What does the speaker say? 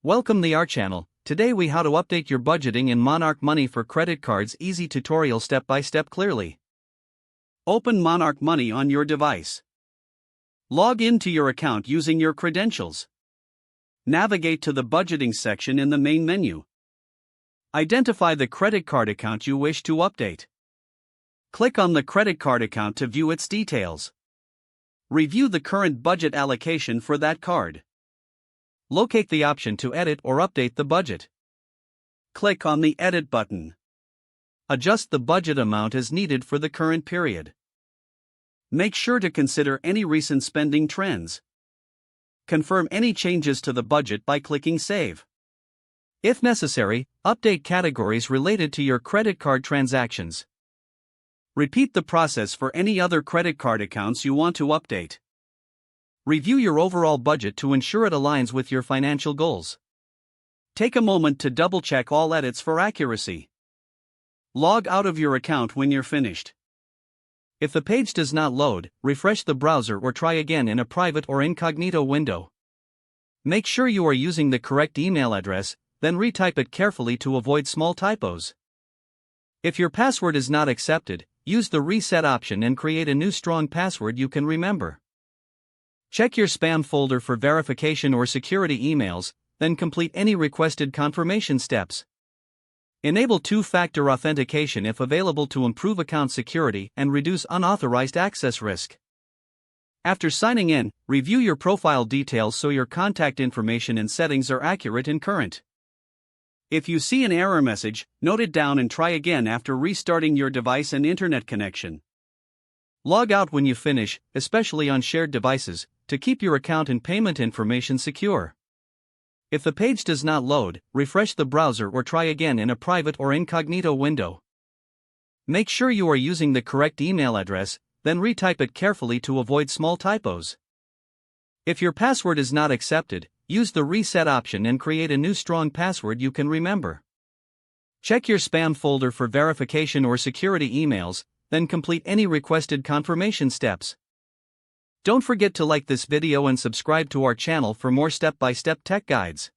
Welcome to our channel. Today we how to update your budgeting in Monarch Money for credit cards. Easy tutorial step by step clearly. Open Monarch Money on your device. Log into your account using your credentials. Navigate to the budgeting section in the main menu. Identify the credit card account you wish to update. Click on the credit card account to view its details. Review the current budget allocation for that card. Locate the option to edit or update the budget. Click on the Edit button. Adjust the budget amount as needed for the current period. Make sure to consider any recent spending trends. Confirm any changes to the budget by clicking Save. If necessary, update categories related to your credit card transactions. Repeat the process for any other credit card accounts you want to update. Review your overall budget to ensure it aligns with your financial goals. Take a moment to double-check all edits for accuracy. Log out of your account when you're finished. If the page does not load, refresh the browser or try again in a private or incognito window. Make sure you are using the correct email address, then retype it carefully to avoid small typos. If your password is not accepted, use the reset option and create a new strong password you can remember. Check your spam folder for verification or security emails, then complete any requested confirmation steps. Enable two-factor authentication if available to improve account security and reduce unauthorized access risk. After signing in, review your profile details so your contact information and settings are accurate and current. If you see an error message, note it down and try again after restarting your device and internet connection. Log out when you finish, especially on shared devices, to keep your account and payment information secure. If the page does not load, refresh the browser or try again in a private or incognito window. Make sure you are using the correct email address, then retype it carefully to avoid small typos. If your password is not accepted, use the reset option and create a new strong password you can remember. Check your spam folder for verification or security emails, then complete any requested confirmation steps. Don't forget to like this video and subscribe to our channel for more step-by-step tech guides.